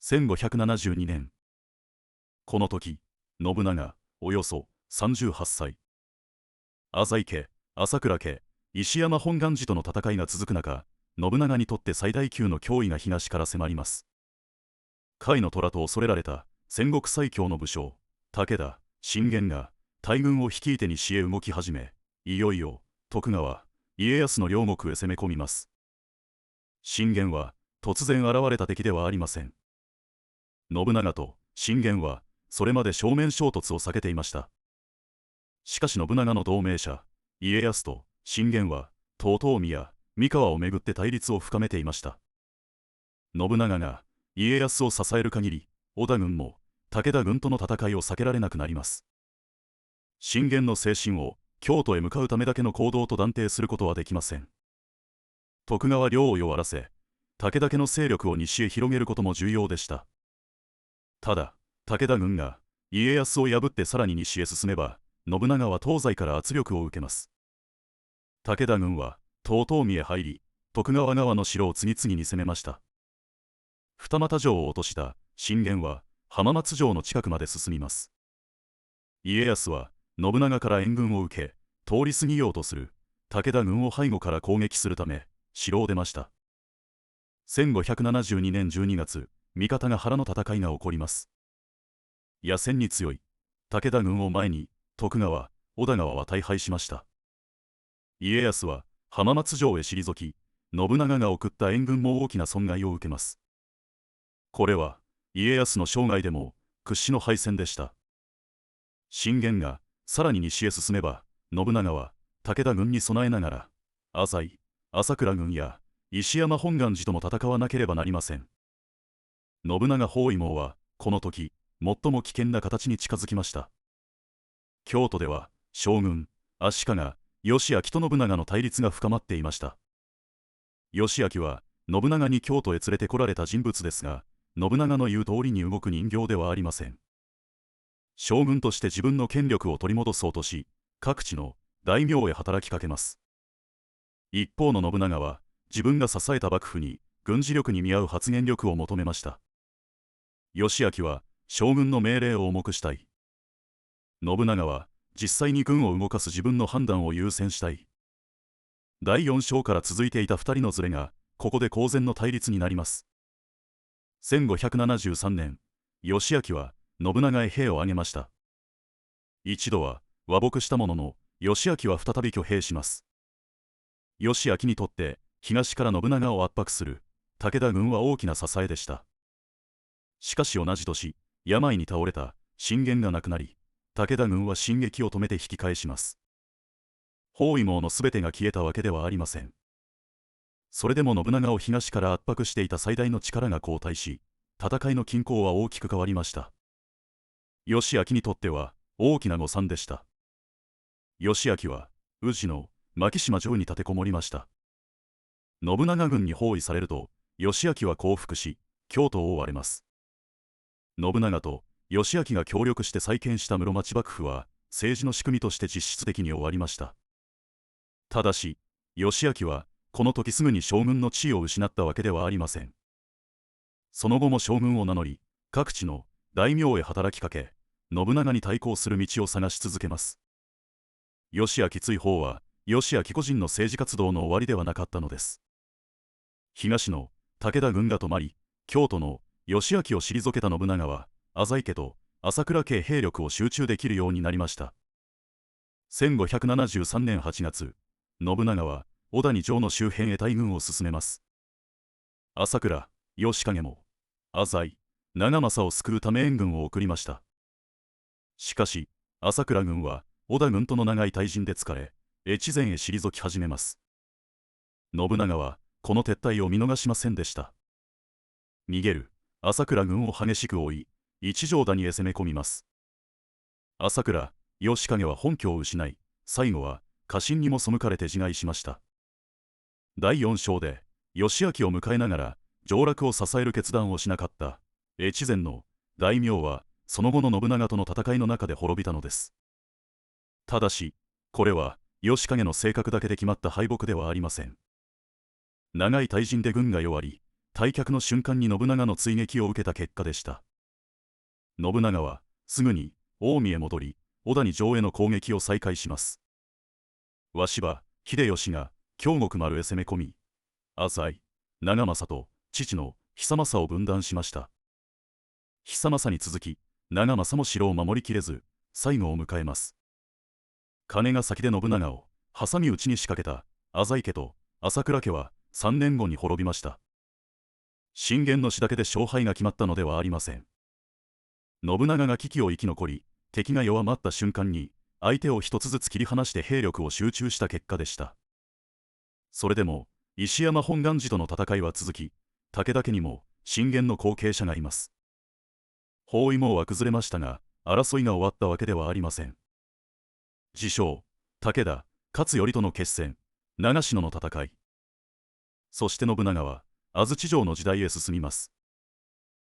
1572年。この時、信長、およそ38歳。浅井家、朝倉家、石山本願寺との戦いが続く中、信長にとって最大級の脅威が東から迫ります。甲斐の虎と恐れられた戦国最強の武将、武田信玄が大軍を率いて西へ動き始め、いよいよ徳川家康の領国へ攻め込みます。信玄は突然現れた敵ではありません。信長と信玄はそれまで正面衝突を避けていました。しかし信長の同盟者家康と信玄は遠江や三河をめぐって対立を深めていました。信長が家康を支える限り、織田軍も武田軍との戦いを避けられなくなります。信玄の精神を京都へ向かうためだけの行動と断定することはできません。徳川領を弱らせ、武田家の勢力を西へ広げることも重要でした。ただ、武田軍が家康を破ってさらに西へ進めば、信長は東西から圧力を受けます。武田軍は遠江へ入り、徳川側の城を次々に攻めました。二俣城を落とした信玄は浜松城の近くまで進みます。家康は信長から援軍を受け、通り過ぎようとする武田軍を背後から攻撃するため、城を出ました。1572年12月、三方ヶ原の戦いが起こります。野戦に強い武田軍を前に、徳川、織田川は大敗しました。家康は浜松城へ退き、信長が送った援軍も大きな損害を受けます。これは家康の生涯でも屈指の敗戦でした。信玄がさらに西へ進めば、信長は武田軍に備えながら、浅井、朝倉軍や石山本願寺とも戦わなければなりません。信長包囲網はこの時、最も危険な形に近づきました。京都では将軍、足利義昭と信長の対立が深まっていました。義昭は信長に京都へ連れてこられた人物ですが、信長の言う通りに動く人形ではありません。将軍として自分の権力を取り戻そうとし、各地の大名へ働きかけます。一方の信長は、自分が支えた幕府に軍事力に見合う発言力を求めました。義昭は将軍の命令を重くしたい。信長は実際に軍を動かす自分の判断を優先したい。第4章から続いていた2人のズレが、ここで公然の対立になります。1573年、義昭は信長へ兵を挙げました。一度は和睦したものの、義昭は再び挙兵します。義昭にとって東から信長を圧迫する武田軍は大きな支えでした。しかし同じ年、病に倒れた信玄が亡くなり、武田軍は進撃を止めて引き返します。包囲網のすべてが消えたわけではありません。それでも信長を東から圧迫していた最大の力が後退し、戦いの均衡は大きく変わりました。義昭にとっては大きな誤算でした。義昭は宇治の牧島城に立てこもりました。信長軍に包囲されると、義昭は降伏し、京都を追われます。信長と義昭が協力して再建した室町幕府は、政治の仕組みとして実質的に終わりました。ただし、義昭は、この時すぐに将軍の地位を失ったわけではありません。その後も将軍を名乗り、各地の大名へ働きかけ、信長に対抗する道を探し続けます。義昭追放は、義昭個人の政治活動の終わりではなかったのです。東の武田軍が止まり、京都の義昭を退けた信長は、浅井家と朝倉家兵力を集中できるようになりました。1573年8月、信長は小谷城の周辺へ大軍を進めます。朝倉、義景も、浅井、長政を救うため援軍を送りました。しかし、朝倉軍は織田軍との長い対陣で疲れ、越前へ退き始めます。信長はこの撤退を見逃しませんでした。逃げる朝倉軍を激しく追い、一条谷へ攻め込みます。朝倉、義景は本拠を失い、最後は家臣にも背かれて自害しました。第4章で義昭を迎えながら上洛を支える決断をしなかった越前の大名は、その後の信長との戦いの中で滅びたのです。ただし、これは義景の性格だけで決まった敗北ではありません。長い大陣で軍が弱り、退却の瞬間に信長の追撃を受けた結果でした。信長はすぐに近江へ戻り、小谷城への攻撃を再開します。鷲羽秀吉が京極丸へ攻め込み、浅井長政と父の久政を分断しました。久政に続き長政も城を守りきれず最後を迎えます。金が先で信長を挟み撃ちに仕掛けた浅井家と朝倉家は3年後に滅びました。信玄の死だけで勝敗が決まったのではありません。信長が危機を生き残り、敵が弱まった瞬間に相手を一つずつ切り離して兵力を集中した結果でした。それでも石山本願寺との戦いは続き、武田家にも信玄の後継者がいます。包囲網は崩れましたが、争いが終わったわけではありません。自称武田勝頼との決戦、長篠の戦い。そして信長は安土城の時代へ進みます。